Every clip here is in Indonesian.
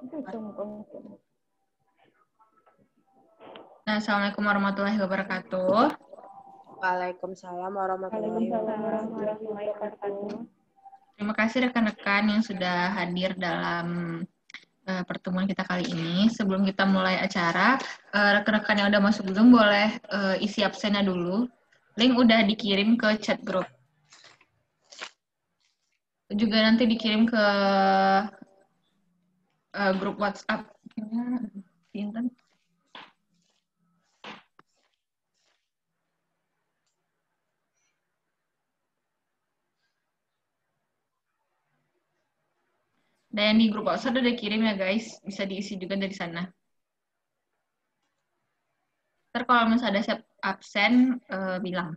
Nah, assalamualaikum warahmatullahi wabarakatuh. Waalaikumsalam warahmatullahi wabarakatuh. Terima kasih rekan-rekan yang sudah hadir dalam pertemuan kita kali ini. Sebelum kita mulai acara, rekan-rekan yang udah masuk Zoom boleh isi absennya dulu. Link udah dikirim ke chat grup. Juga nanti dikirim ke grup WhatsApp. Dan di grup WhatsApp udah dikirim ya guys, bisa diisi juga dari sana. Ntar kalau misalnya ada siap absen, bilang.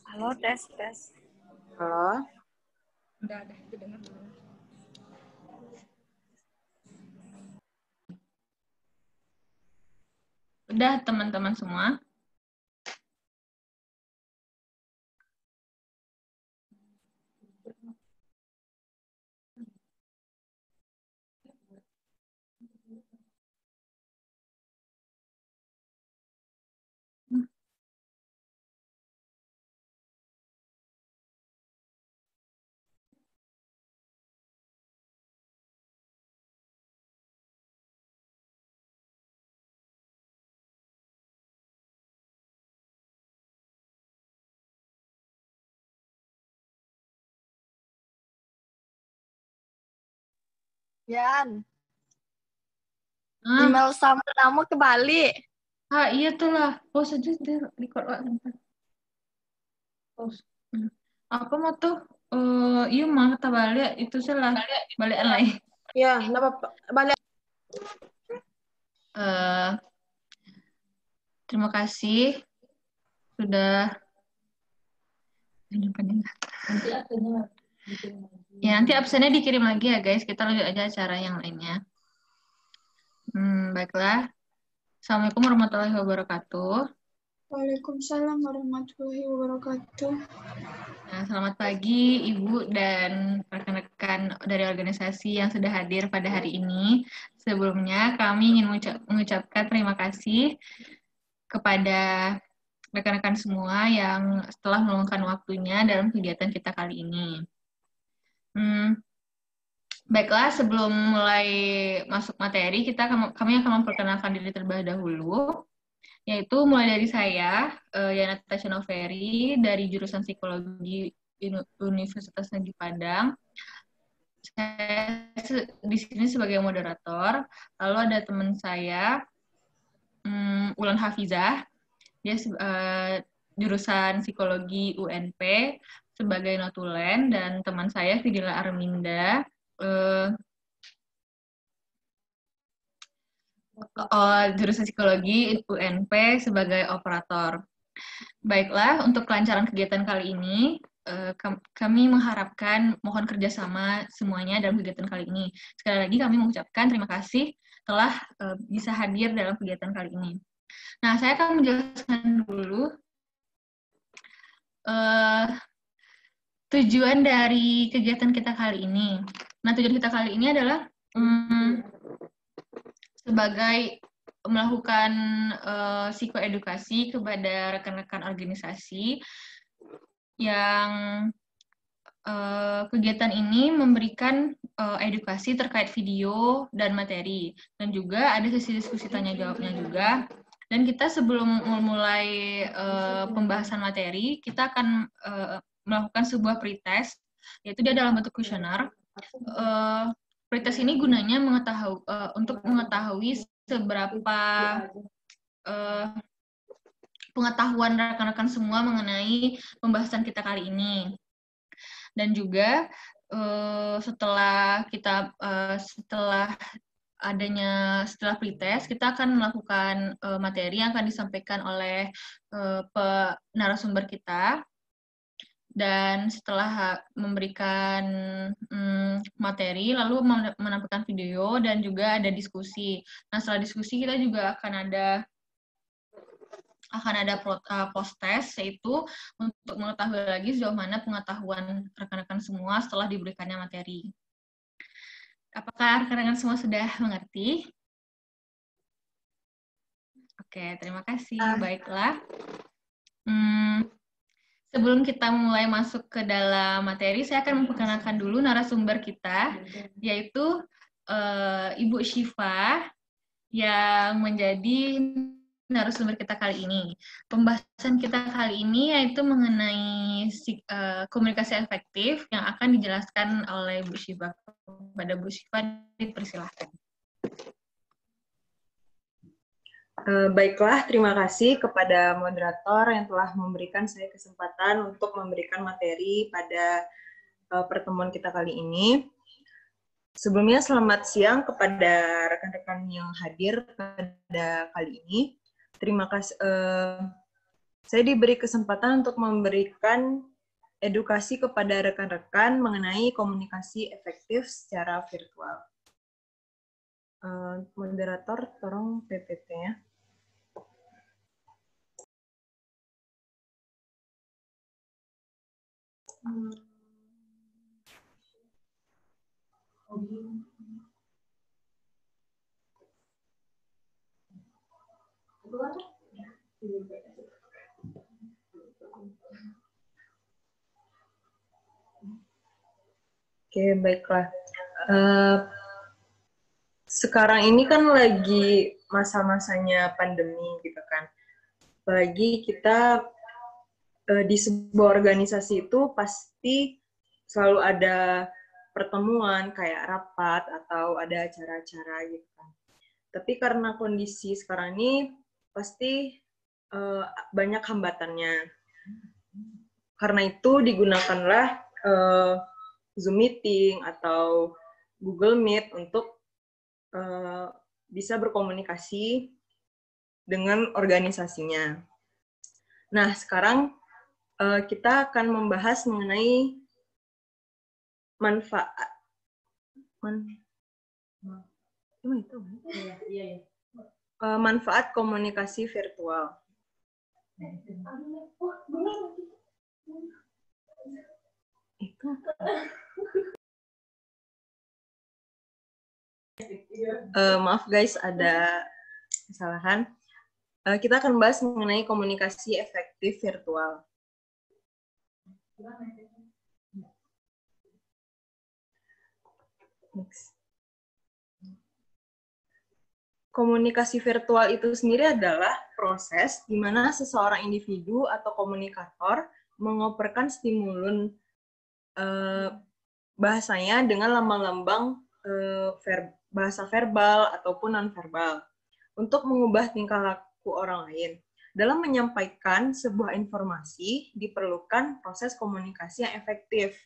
Halo, tes. Halo. Udah ada, itu dengar dulu. Udah teman-teman semua? Yan, Ah, email sama kamu kebalik. iya tuh lah. Pause aja deh, record bentar. Pause. Aku mau tuh, iya mah kata balik itu salah balik lain. Ya, kenapa balik? Terima kasih sudah. Ya nanti absennya dikirim lagi ya guys. Kita lanjut aja acara yang lainnya. Baiklah. Assalamualaikum warahmatullahi wabarakatuh. Waalaikumsalam warahmatullahi wabarakatuh. Nah, selamat pagi Ibu dan rekan-rekan dari organisasi yang sudah hadir pada hari ini. Sebelumnya kami ingin mengucapkan terima kasih kepada rekan-rekan semua yang telah meluangkan waktunya dalam kegiatan kita kali ini. Baiklah, sebelum mulai masuk materi, kami akan memperkenalkan diri terlebih dahulu, yaitu mulai dari saya, Yana Tasya Noveri, dari jurusan Psikologi Universitas Negeri Padang. Saya di sini sebagai moderator, lalu ada teman saya, Ulan Hafizah, dia jurusan psikologi UNP sebagai notulen, dan teman saya Fidila Arminda, jurusan psikologi UNP sebagai operator. Baiklah, untuk kelancaran kegiatan kali ini, kami mengharapkan mohon kerjasama semuanya dalam kegiatan kali ini. Sekali lagi kami mengucapkan terima kasih telah bisa hadir dalam kegiatan kali ini. Nah, saya akan menjelaskan dulu tujuan dari kegiatan kita kali ini. Nah, tujuan kita kali ini adalah sebagai melakukan psikoedukasi kepada rekan-rekan organisasi yang kegiatan ini memberikan edukasi terkait video dan materi, dan juga ada sesi diskusi tanya jawabnya juga. Dan kita sebelum memulai pembahasan materi, kita akan melakukan sebuah pretest, yaitu dia dalam bentuk kuesioner. Pretest ini gunanya untuk mengetahui seberapa pengetahuan rekan-rekan semua mengenai pembahasan kita kali ini. Dan juga setelah pretest, kita akan melakukan materi yang akan disampaikan oleh narasumber kita. Dan setelah memberikan materi, lalu menampilkan video dan juga ada diskusi. Nah, setelah diskusi kita juga akan ada post-test, yaitu untuk mengetahui lagi sejauh mana pengetahuan rekan-rekan semua setelah diberikannya materi. Apakah rekan-rekan semua sudah mengerti? Oke, terima kasih. Baiklah. Sebelum kita mulai masuk ke dalam materi, saya akan memperkenalkan dulu narasumber kita, yaitu Ibu Syifa, yang menjadi narasumber kita kali ini. Pembahasan kita kali ini yaitu mengenai komunikasi efektif yang akan dijelaskan oleh Bu Syifa. Kepada Bu Syifa, dipersilahkan. Baiklah, terima kasih kepada moderator yang telah memberikan saya kesempatan untuk memberikan materi pada pertemuan kita kali ini. Sebelumnya, selamat siang kepada rekan-rekan yang hadir pada kali ini. Terima kasih. Saya diberi kesempatan untuk memberikan edukasi kepada rekan-rekan mengenai komunikasi efektif secara virtual. Moderator, tolong PPT-nya. Oke, baiklah. Sekarang ini kan lagi masa-masanya pandemi gitu kan. Apalagi kita di sebuah organisasi itu pasti selalu ada pertemuan kayak rapat atau ada acara-acara gitu kan. Tapi karena kondisi sekarang ini pasti banyak hambatannya. Karena itu digunakanlah Zoom meeting atau Google Meet untuk bisa berkomunikasi dengan organisasinya. Nah, sekarang kita akan membahas mengenai manfaat komunikasi virtual. Maaf guys, ada kesalahan. Kita akan bahas mengenai komunikasi efektif virtual. Next. Komunikasi virtual itu sendiri adalah proses di mana seseorang individu atau komunikator mengoperasikan bahasanya dengan lambang-lambang bahasa verbal ataupun non-verbal untuk mengubah tingkah laku orang lain. Dalam menyampaikan sebuah informasi, diperlukan proses komunikasi yang efektif.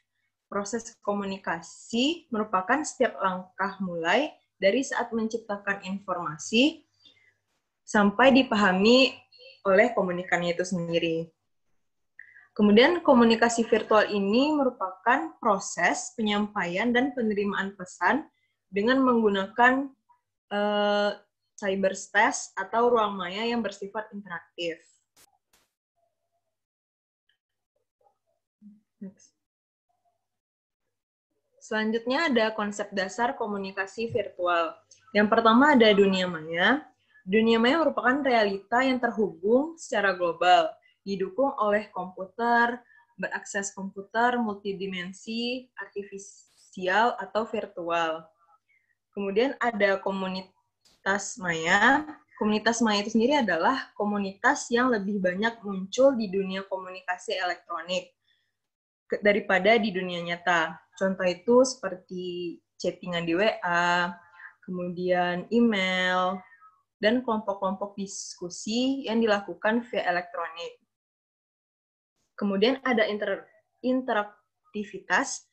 Proses komunikasi merupakan setiap langkah mulai dari saat menciptakan informasi sampai dipahami oleh komunikannya itu sendiri. Kemudian komunikasi virtual ini merupakan proses penyampaian dan penerimaan pesan dengan menggunakan cyberspace atau ruang maya yang bersifat interaktif. Next. Selanjutnya ada konsep dasar komunikasi virtual. Yang pertama ada dunia maya. Dunia maya merupakan realita yang terhubung secara global, didukung oleh komputer, berakses komputer, multidimensi, artifisial, atau virtual. Kemudian ada komunitas maya. Komunitas maya itu sendiri adalah komunitas yang lebih banyak muncul di dunia komunikasi elektronik daripada di dunia nyata. Contoh itu seperti chattingan di WA, kemudian email, dan kelompok-kelompok diskusi yang dilakukan via elektronik. Kemudian ada interaktivitas,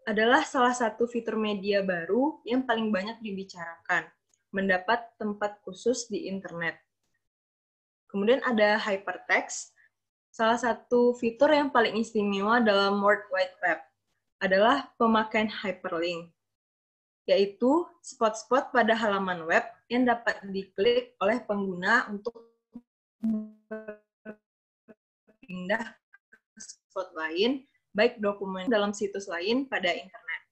adalah salah satu fitur media baru yang paling banyak dibicarakan, mendapat tempat khusus di internet. Kemudian ada hypertext, salah satu fitur yang paling istimewa dalam World Wide Web adalah pemakaian hyperlink, yaitu spot-spot pada halaman web yang dapat diklik oleh pengguna untuk pindah ke spot lain, baik dokumen dalam situs lain pada internet.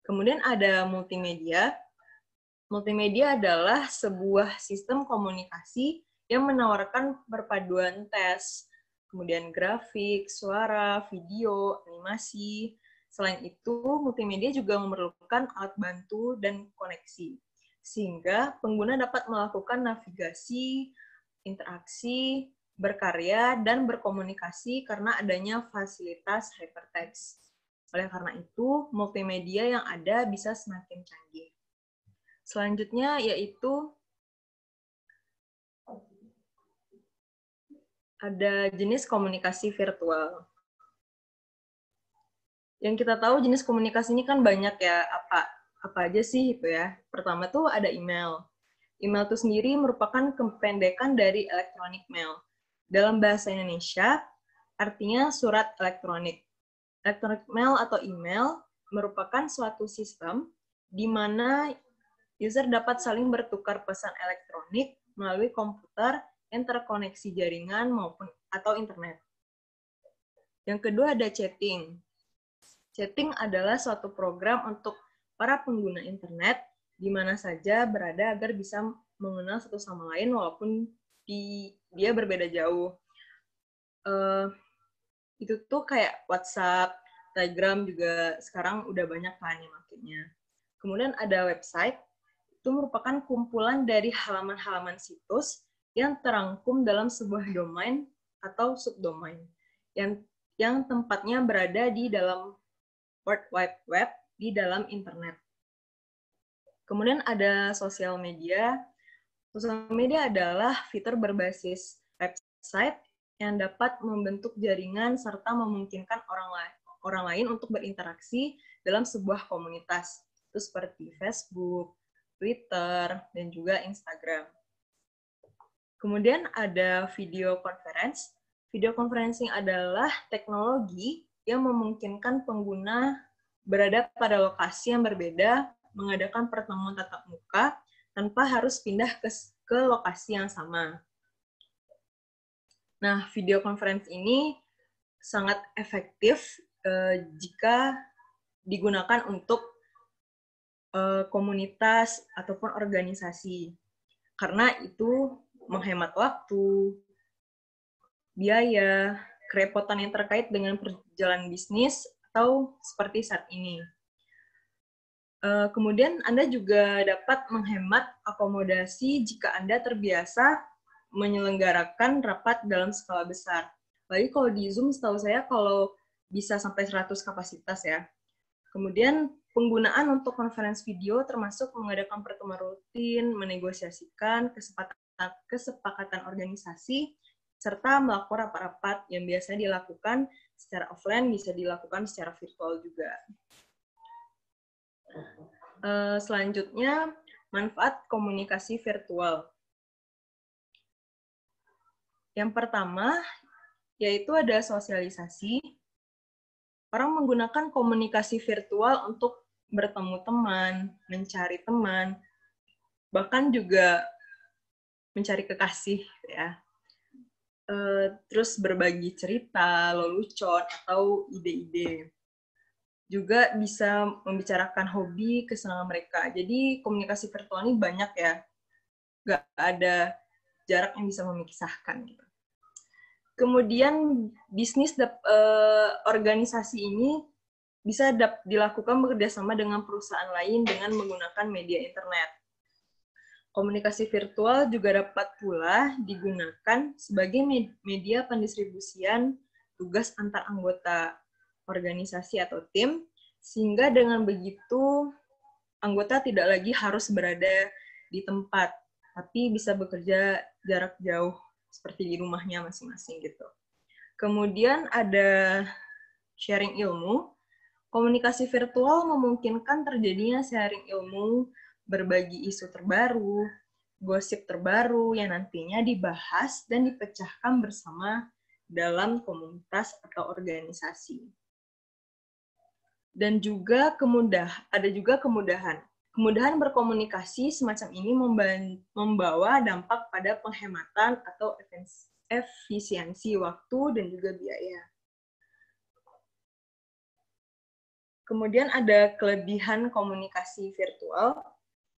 Kemudian ada multimedia. Multimedia adalah sebuah sistem komunikasi yang menawarkan perpaduan teks, kemudian grafik, suara, video, animasi. Selain itu, multimedia juga memerlukan alat bantu dan koneksi, sehingga pengguna dapat melakukan navigasi, interaksi, berkarya, dan berkomunikasi karena adanya fasilitas hypertext. Oleh karena itu, multimedia yang ada bisa semakin canggih. Selanjutnya yaitu ada jenis komunikasi virtual. Yang kita tahu jenis komunikasi ini kan banyak ya, apa aja sih itu ya. Pertama tuh ada email. Email itu sendiri merupakan kependekan dari electronic mail. Dalam bahasa Indonesia, artinya surat elektronik. Electronic mail atau email merupakan suatu sistem di mana user dapat saling bertukar pesan elektronik melalui komputer yang terkoneksi jaringan maupun atau internet. Yang kedua ada chatting. Chatting adalah suatu program untuk para pengguna internet di mana saja berada agar bisa mengenal satu sama lain walaupun dia berbeda jauh. Itu tuh kayak WhatsApp, Telegram juga sekarang udah banyak kan yang makainya. Kemudian ada website. Itu merupakan kumpulan dari halaman-halaman situs yang terangkum dalam sebuah domain atau subdomain yang tempatnya berada di dalam World Wide Web, di dalam internet. Kemudian ada sosial media. Sosial media adalah fitur berbasis website yang dapat membentuk jaringan serta memungkinkan orang lain untuk berinteraksi dalam sebuah komunitas. Itu seperti Facebook, Twitter, dan juga Instagram. Kemudian ada video conference. Video conferencing adalah teknologi yang memungkinkan pengguna berada pada lokasi yang berbeda, mengadakan pertemuan tatap muka, tanpa harus pindah ke lokasi yang sama. Nah, video conference ini sangat efektif jika digunakan untuk komunitas ataupun organisasi, karena itu menghemat waktu, biaya, kerepotan yang terkait dengan perjalanan bisnis atau seperti saat ini. Kemudian Anda juga dapat menghemat akomodasi jika Anda terbiasa menyelenggarakan rapat dalam skala besar. Apalagi kalau di Zoom, setahu saya kalau bisa sampai 100 kapasitas ya. Kemudian penggunaan untuk konferensi video termasuk mengadakan pertemuan rutin, menegosiasikan kesepakatan organisasi, serta melakukan rapat-rapat yang biasanya dilakukan secara offline bisa dilakukan secara virtual juga. Selanjutnya, manfaat komunikasi virtual. Yang pertama, yaitu ada sosialisasi. Orang menggunakan komunikasi virtual untuk bertemu teman, mencari teman, bahkan juga mencari kekasih, ya. Terus berbagi cerita, lelucon, atau ide-ide. Juga bisa membicarakan hobi, kesenangan mereka. Jadi komunikasi virtual ini banyak ya, nggak ada jarak yang bisa memisahkan. Gitu. Kemudian bisnis organisasi ini bisa dilakukan bekerjasama dengan perusahaan lain dengan menggunakan media internet. Komunikasi virtual juga dapat pula digunakan sebagai media pendistribusian tugas antar anggota organisasi atau tim, sehingga dengan begitu anggota tidak lagi harus berada di tempat, tapi bisa bekerja jarak jauh seperti di rumahnya masing-masing gitu. Kemudian ada sharing ilmu. Komunikasi virtual memungkinkan terjadinya sharing ilmu, berbagi isu terbaru, gosip terbaru yang nantinya dibahas dan dipecahkan bersama dalam komunitas atau organisasi. Dan juga ada juga kemudahan. Kemudahan berkomunikasi semacam ini membawa dampak pada penghematan atau efisiensi waktu dan juga biaya. Kemudian ada kelebihan komunikasi virtual.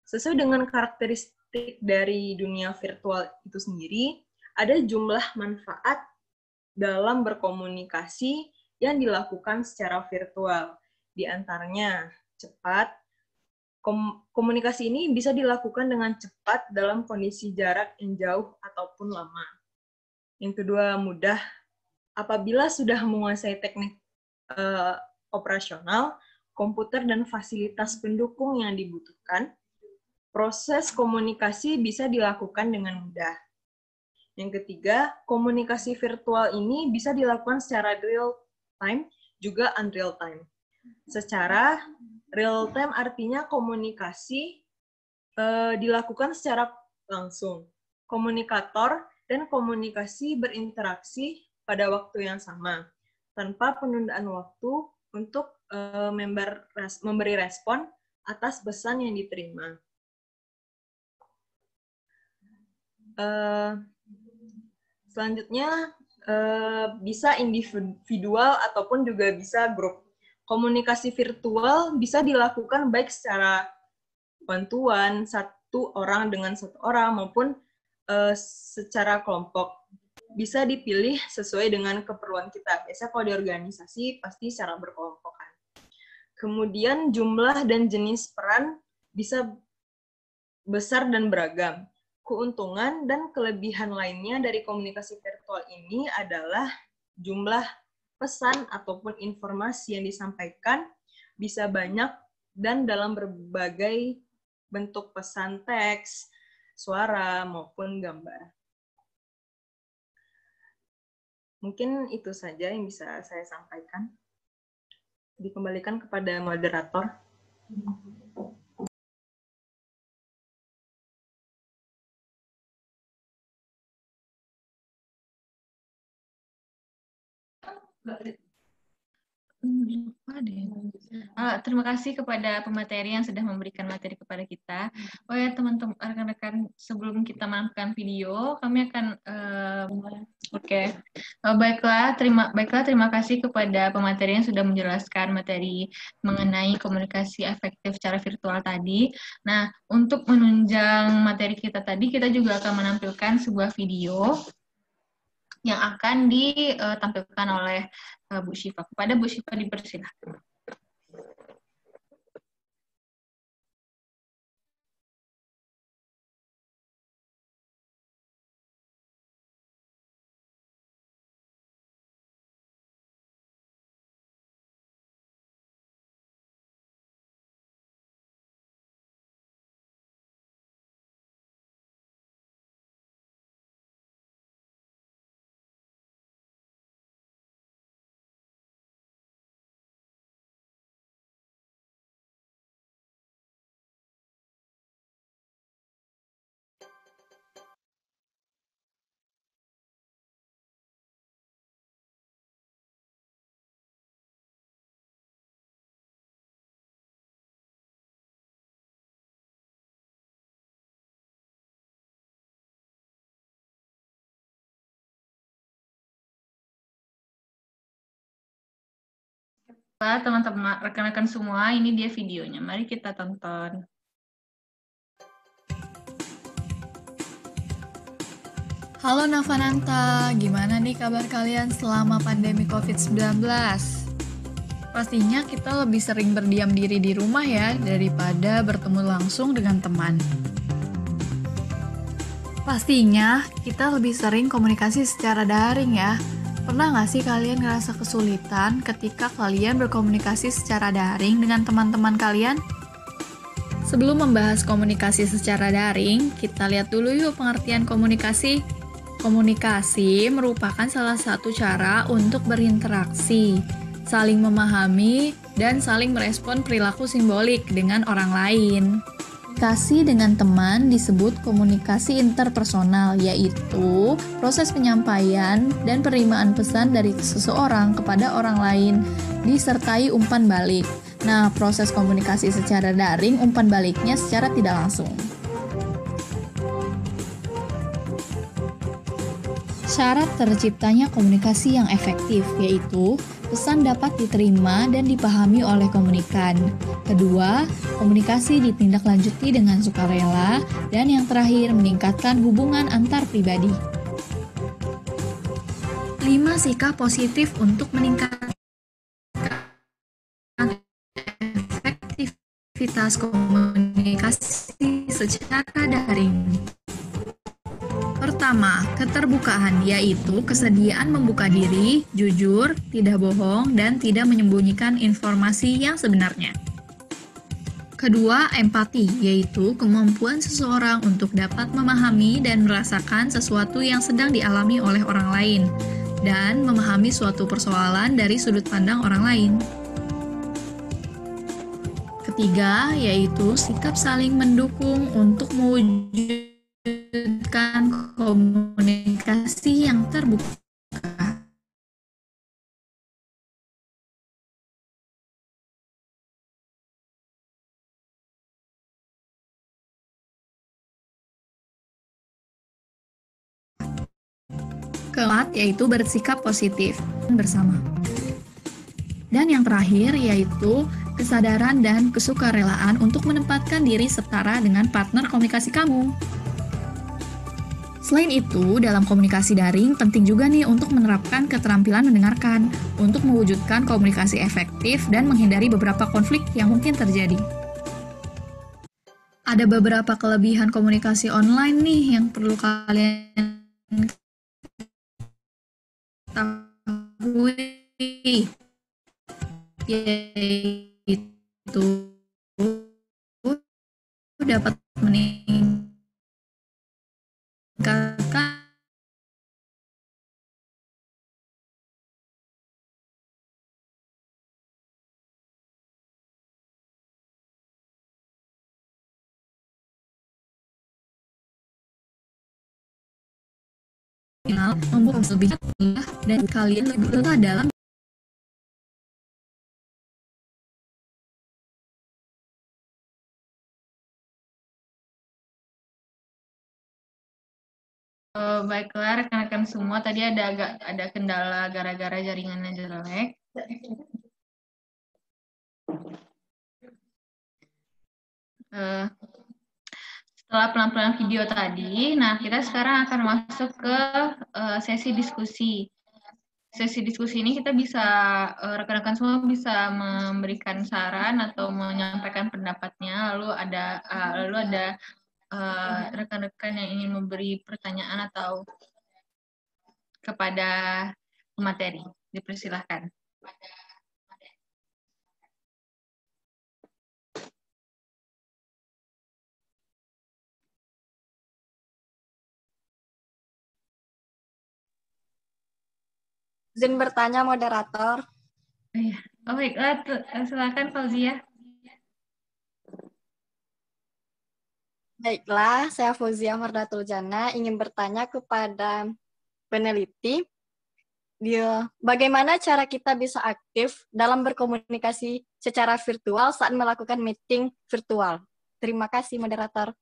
Sesuai dengan karakteristik dari dunia virtual itu sendiri, ada jumlah manfaat dalam berkomunikasi yang dilakukan secara virtual. Di antaranya cepat. Komunikasi ini bisa dilakukan dengan cepat dalam kondisi jarak yang jauh ataupun lama. Yang kedua, mudah. Apabila sudah menguasai teknik operasional, komputer dan fasilitas pendukung yang dibutuhkan, proses komunikasi bisa dilakukan dengan mudah. Yang ketiga, komunikasi virtual ini bisa dilakukan secara real time, juga unreal time. Secara real time artinya komunikasi dilakukan secara langsung. Komunikator dan komunikasi berinteraksi pada waktu yang sama, tanpa penundaan waktu untuk memberi respon atas pesan yang diterima. Selanjutnya, bisa individual ataupun juga bisa grup. Komunikasi virtual bisa dilakukan baik secara bantuan satu orang dengan satu orang maupun secara kelompok. Bisa dipilih sesuai dengan keperluan kita. Biasanya kalau di organisasi pasti secara berkelompokan. Kemudian jumlah dan jenis peran bisa besar dan beragam. Keuntungan dan kelebihan lainnya dari komunikasi virtual ini adalah jumlah pesan ataupun informasi yang disampaikan bisa banyak dan dalam berbagai bentuk pesan teks, suara, maupun gambar. Mungkin itu saja yang bisa saya sampaikan. Dikembalikan kepada moderator. Terima kasih kepada pemateri yang sudah memberikan materi kepada kita. Oh ya teman-teman, rekan-rekan, sebelum kita menampilkan video, kami akan baiklah terima kasih kepada pemateri yang sudah menjelaskan materi mengenai komunikasi efektif secara virtual tadi. Nah, untuk menunjang materi kita tadi, kita juga akan menampilkan sebuah video yang akan ditampilkan oleh Bu Syifa. Kepada Bu Syifa dipersilakan. teman-teman, rekan-rekan semua, ini dia videonya. Mari kita tonton. Halo Navananta, gimana nih kabar kalian selama pandemi COVID-19? Pastinya kita lebih sering berdiam diri di rumah ya, daripada bertemu langsung dengan teman. Pastinya kita lebih sering komunikasi secara daring ya. Pernah nggak sih kalian ngerasa kesulitan ketika kalian berkomunikasi secara daring dengan teman-teman kalian? Sebelum membahas komunikasi secara daring, kita lihat dulu yuk pengertian komunikasi. Komunikasi merupakan salah satu cara untuk berinteraksi, saling memahami, dan saling merespon perilaku simbolik dengan orang lain. Komunikasi dengan teman disebut komunikasi interpersonal, yaitu proses penyampaian dan penerimaan pesan dari seseorang kepada orang lain, disertai umpan balik. Nah, proses komunikasi secara daring, umpan baliknya secara tidak langsung. Syarat terciptanya komunikasi yang efektif, yaitu pesan dapat diterima dan dipahami oleh komunikan. Kedua, komunikasi ditindaklanjuti dengan sukarela. Dan yang terakhir, meningkatkan hubungan antar pribadi. 5 sikap positif untuk meningkatkan efektivitas komunikasi secara daring. Pertama, keterbukaan, yaitu kesediaan membuka diri, jujur, tidak bohong, dan tidak menyembunyikan informasi yang sebenarnya. Kedua, empati, yaitu kemampuan seseorang untuk dapat memahami dan merasakan sesuatu yang sedang dialami oleh orang lain, dan memahami suatu persoalan dari sudut pandang orang lain. Ketiga, yaitu sikap saling mendukung untuk mewujudkan komunikasi yang terbuka. Keempat, yaitu bersikap positif bersama. Dan yang terakhir, yaitu kesadaran dan kesukarelaan untuk menempatkan diri setara dengan partner komunikasi kamu. Selain itu, dalam komunikasi daring penting juga nih untuk menerapkan keterampilan mendengarkan untuk mewujudkan komunikasi efektif dan menghindari beberapa konflik yang mungkin terjadi. Ada beberapa kelebihan komunikasi online nih yang perlu kalian ketahui, yaitu dapat meningkatkan membuat lebih dan kalian lebih lelah dalam Baiklah rekan-rekan semua, tadi ada kendala gara-gara jaringannya jelek. Setelah penampilan video tadi, nah kita sekarang akan masuk ke sesi diskusi. Sesi diskusi ini kita bisa, rekan-rekan semua bisa memberikan saran atau menyampaikan pendapatnya, lalu ada rekan-rekan yang ingin memberi pertanyaan atau kepada pemateri. Dipersilahkan. Izin bertanya moderator. Oh baiklah, silakan Fauzia. Baiklah, saya Fauzia Mardatul Jana ingin bertanya kepada peneliti, bagaimana cara kita bisa aktif dalam berkomunikasi secara virtual saat melakukan meeting virtual? Terima kasih moderator.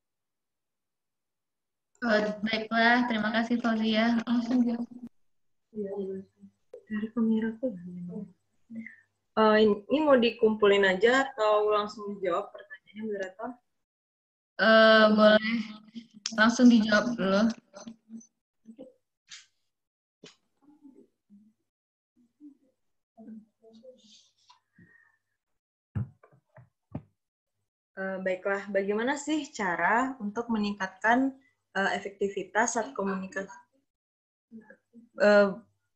Baiklah, terima kasih Fauzia. Langsung dari kamera tuh. Ini mau dikumpulin aja atau langsung dijawab pertanyaannya, moderator? Boleh langsung dijawab dulu. Baiklah, bagaimana sih cara untuk meningkatkan efektivitas saat komunikasi?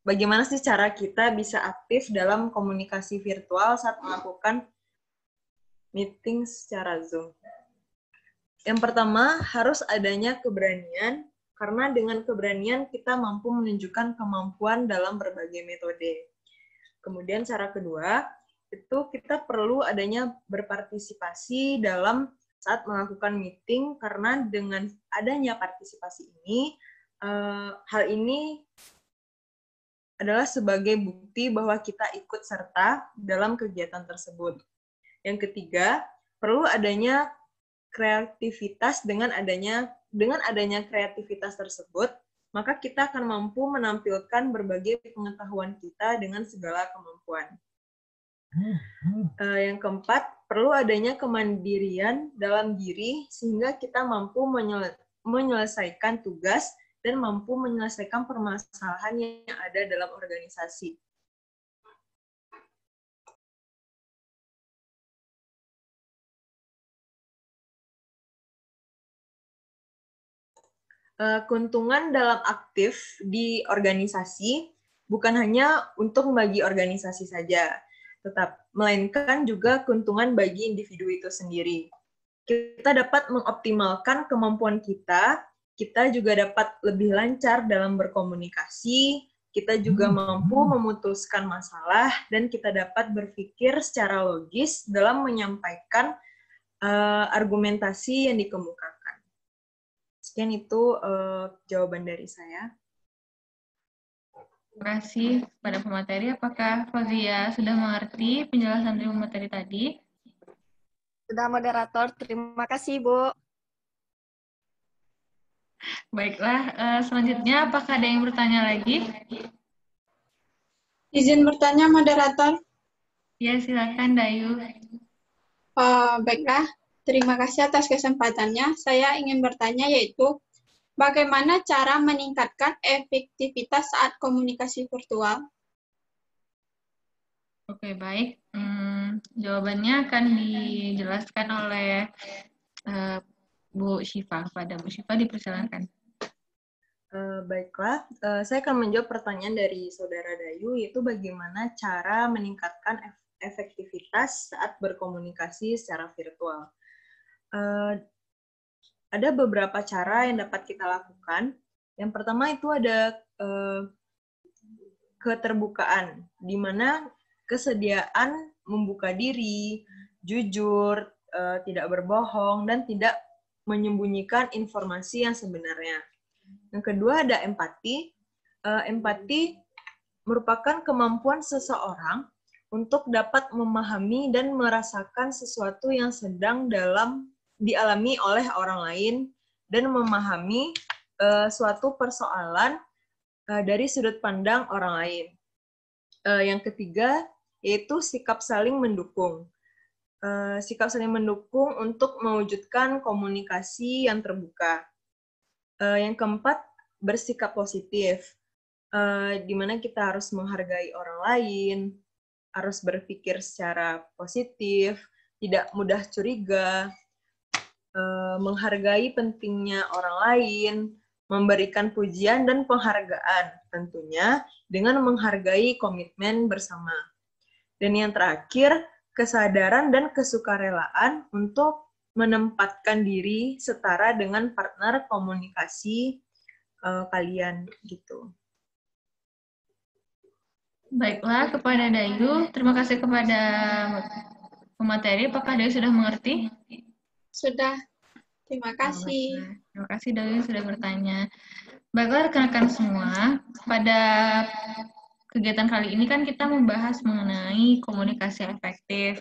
Bagaimana sih cara kita bisa aktif dalam komunikasi virtual saat melakukan meeting secara Zoom? Yang pertama, harus adanya keberanian, karena dengan keberanian kita mampu menunjukkan kemampuan dalam berbagai metode. Kemudian cara kedua, itu kita perlu adanya berpartisipasi dalam saat melakukan meeting, karena dengan adanya partisipasi ini, hal ini adalah sebagai bukti bahwa kita ikut serta dalam kegiatan tersebut. Yang ketiga, perlu adanya kreativitas. Dengan adanya kreativitas tersebut, maka kita akan mampu menampilkan berbagai pengetahuan kita dengan segala kemampuan. Yang keempat, perlu adanya kemandirian dalam diri sehingga kita mampu menyelesaikan tugas dan mampu menyelesaikan permasalahan yang ada dalam organisasi. Keuntungan dalam aktif di organisasi bukan hanya untuk bagi organisasi saja, melainkan juga keuntungan bagi individu itu sendiri. Kita dapat mengoptimalkan kemampuan kita juga dapat lebih lancar dalam berkomunikasi, kita juga mampu memutuskan masalah, dan kita dapat berpikir secara logis dalam menyampaikan argumentasi yang dikemukakan. Sekian itu jawaban dari saya. Terima kasih kepada pemateri. Apakah Fauzia sudah mengerti penjelasan dari pemateri tadi? Sudah, moderator. Terima kasih, Bu. Baiklah, selanjutnya apakah ada yang bertanya lagi? Izin bertanya, moderator. Ya, silakan Dayu. Baiklah, terima kasih atas kesempatannya. Saya ingin bertanya yaitu, bagaimana cara meningkatkan efektivitas saat komunikasi virtual? Oke, baik. Jawabannya akan dijelaskan oleh Bu Syifa. Pada Bu Syifa dipersilakan. Baiklah, saya akan menjawab pertanyaan dari Saudara Dayu, yaitu bagaimana cara meningkatkan efektivitas saat berkomunikasi secara virtual. Ada beberapa cara yang dapat kita lakukan. Yang pertama itu ada keterbukaan, di mana kesediaan membuka diri, jujur, tidak berbohong, dan tidak menyembunyikan informasi yang sebenarnya. Yang kedua ada empati. Empati merupakan kemampuan seseorang untuk dapat memahami dan merasakan sesuatu yang sedang dialami oleh orang lain dan memahami suatu persoalan dari sudut pandang orang lain. Yang ketiga yaitu sikap saling mendukung. Sikap saling mendukung untuk mewujudkan komunikasi yang terbuka. Yang keempat, bersikap positif, di mana kita harus menghargai orang lain, harus berpikir secara positif, tidak mudah curiga, menghargai pentingnya orang lain, memberikan pujian dan penghargaan, tentunya dengan menghargai komitmen bersama. Dan yang terakhir, kesadaran dan kesukarelaan untuk menempatkan diri setara dengan partner komunikasi kalian gitu. Baiklah, kepada Dayu, terima kasih kepada pemateri. Apakah Dayu sudah mengerti? Sudah. Terima kasih. Terima kasih Dayu sudah bertanya. Baiklah rekan-rekan semua, pada kegiatan kali ini kan kita membahas mengenai komunikasi efektif.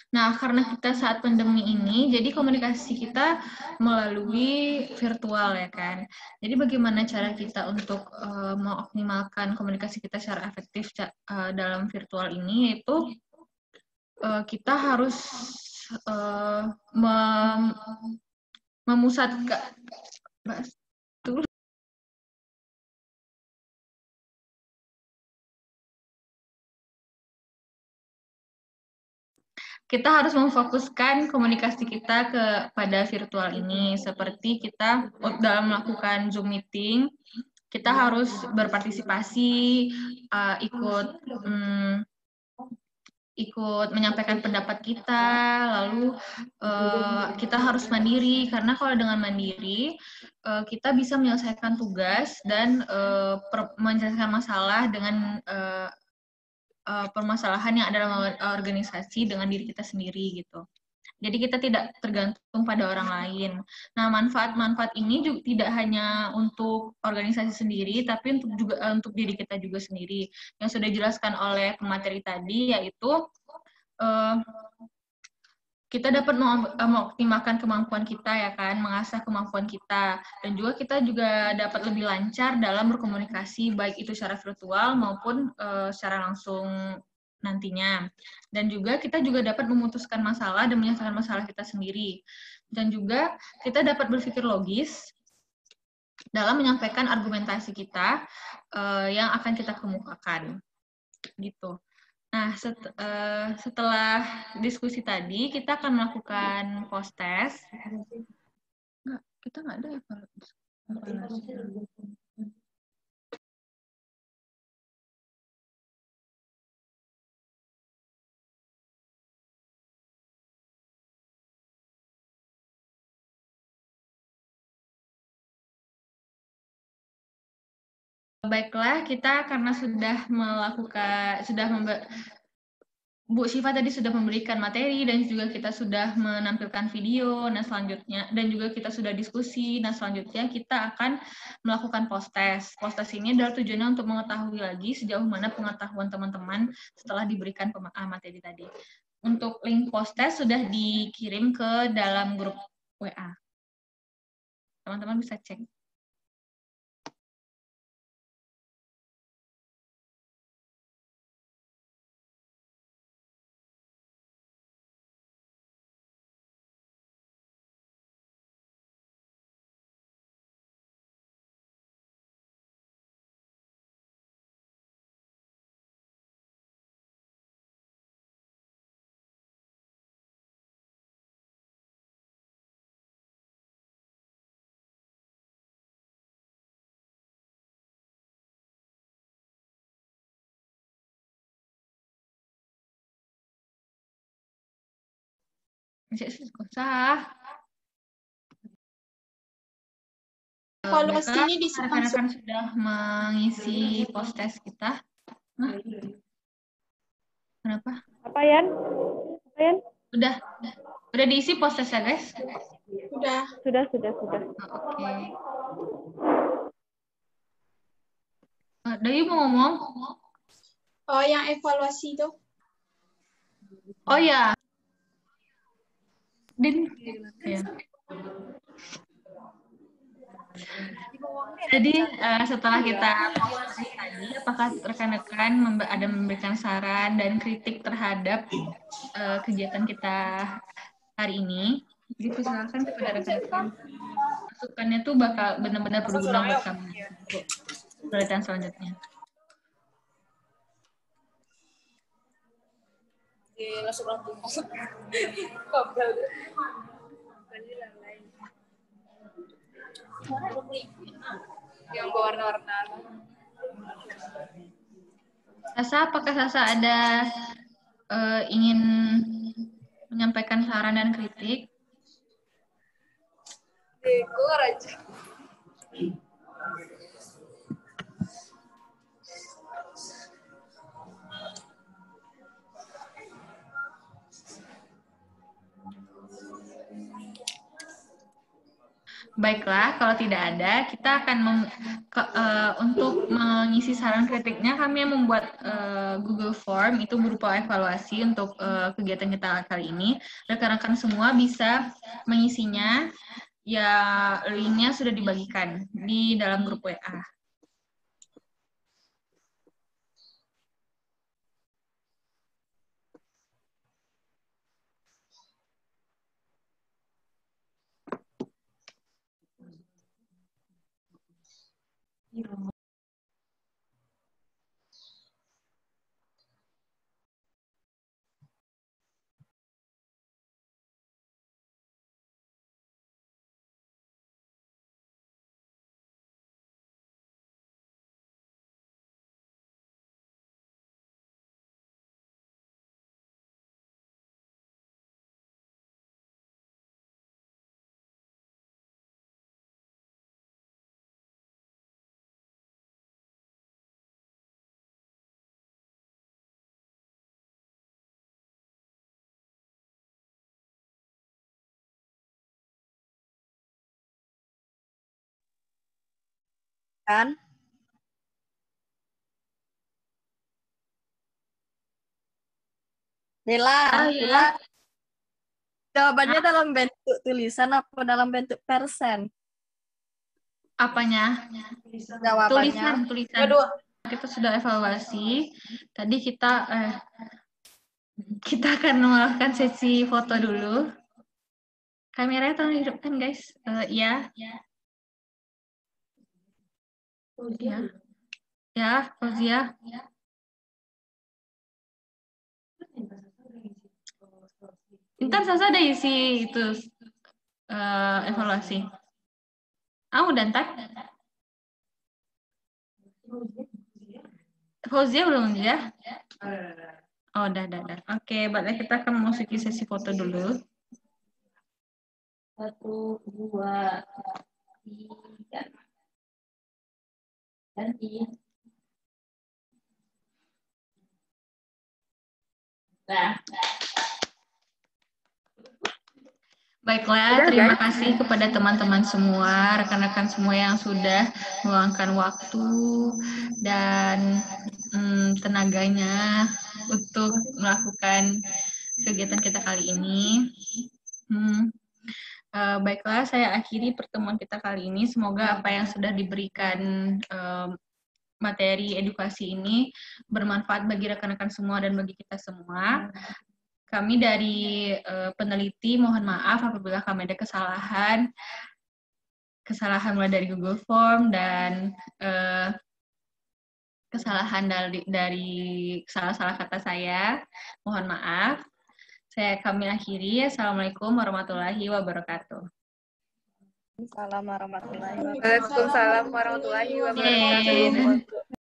Nah, karena kita saat pandemi ini, jadi komunikasi kita melalui virtual ya kan. Jadi bagaimana cara kita untuk mengoptimalkan komunikasi kita secara efektif dalam virtual ini, yaitu kita harus memusatkan kita harus memfokuskan komunikasi kita kepada virtual ini, seperti kita dalam melakukan Zoom meeting, kita harus berpartisipasi, ikut menyampaikan pendapat kita, lalu kita harus mandiri, karena kalau dengan mandiri, kita bisa menyelesaikan tugas dan menyelesaikan masalah dengan permasalahan yang ada dalam organisasi dengan diri kita sendiri gitu. Jadi kita tidak tergantung pada orang lain. Nah, manfaat-manfaat ini juga tidak hanya untuk organisasi sendiri, tapi untuk diri kita juga sendiri. Yang sudah dijelaskan oleh pemateri tadi, yaitu kita dapat mengoptimalkan kemampuan kita ya kan, mengasah kemampuan kita, dan juga kita juga dapat lebih lancar dalam berkomunikasi baik itu secara virtual maupun secara langsung nantinya. Dan juga kita juga dapat memutuskan masalah dan menyelesaikan masalah kita sendiri. Dan juga kita dapat berpikir logis dalam menyampaikan argumentasi kita yang akan kita kemukakan. Gitu. Nah, setelah diskusi tadi, kita akan melakukan post-test. Kita nggak ada evaluasi. Baiklah, kita karena sudah melakukan, Bu Syifa tadi sudah memberikan materi dan juga kita sudah menampilkan video, nah selanjutnya dan juga kita sudah diskusi. Nah selanjutnya kita akan melakukan post-test. Post-test ini adalah tujuannya untuk mengetahui lagi sejauh mana pengetahuan teman-teman setelah diberikan materi tadi. Untuk link post-test sudah dikirim ke dalam grup WA. Teman-teman bisa cek. Evaluasi ini rekan-rekan sudah mengisi post-test kita. Nah, kenapa? Apa Yan? Udah diisi post-test ya guys? Sudah. Oke. Dayu mau ngomong? Oh, yang evaluasi itu. Oh ya. Din. Ya. Jadi setelah kita posisi tadi, apakah rekan-rekan ada memberikan saran dan kritik terhadap kegiatan kita hari ini? Jadi silakan kepada rekan-rekan. Masukannya tuh bakal benar-benar berguna buat kami untuk penelitian selanjutnya. Yang berwarna-warna. Sasa, apakah Sasa ada ingin menyampaikan saran dan kritik? Keluar aja. Baiklah, kalau tidak ada, kita akan untuk mengisi saran kritiknya, kami membuat Google Form itu berupa evaluasi untuk kegiatan kita kali ini. Rekan-rekan semua bisa mengisinya, ya linknya sudah dibagikan di dalam grup WA. Kan? Dela, Ya. jawabannya dalam bentuk tulisan apa dalam bentuk persen? Apanya? Jawabannya. Tulisan. Kita sudah evaluasi. Tadi kita akan melakukan sesi foto dulu. Kameranya tolong hidupkan, guys. Ya. Ya, Fauzia. Intan Sasa ada isi itu evaluasi. Udah ntar. Fauzia belum ya? Oh, udah. Oke, baiklah kita akan memasuki sesi foto dulu. 1, 2, 3. Ganti. Nah. Baiklah, terima kasih kepada teman-teman semua, rekan-rekan semua yang sudah meluangkan waktu dan tenaganya untuk melakukan kegiatan kita kali ini. Baiklah, saya akhiri pertemuan kita kali ini. Semoga apa yang sudah diberikan materi edukasi ini bermanfaat bagi rekan-rekan semua dan bagi kita semua. Kami dari peneliti mohon maaf apabila kami ada kesalahan mulai dari Google Form dan kesalahan dari salah kata saya. Mohon maaf. Kami akhiri. Assalamualaikum warahmatullahi wabarakatuh. Waalaikumsalam warahmatullahi wabarakatuh. Waalaikumsalam warahmatullahi wabarakatuh.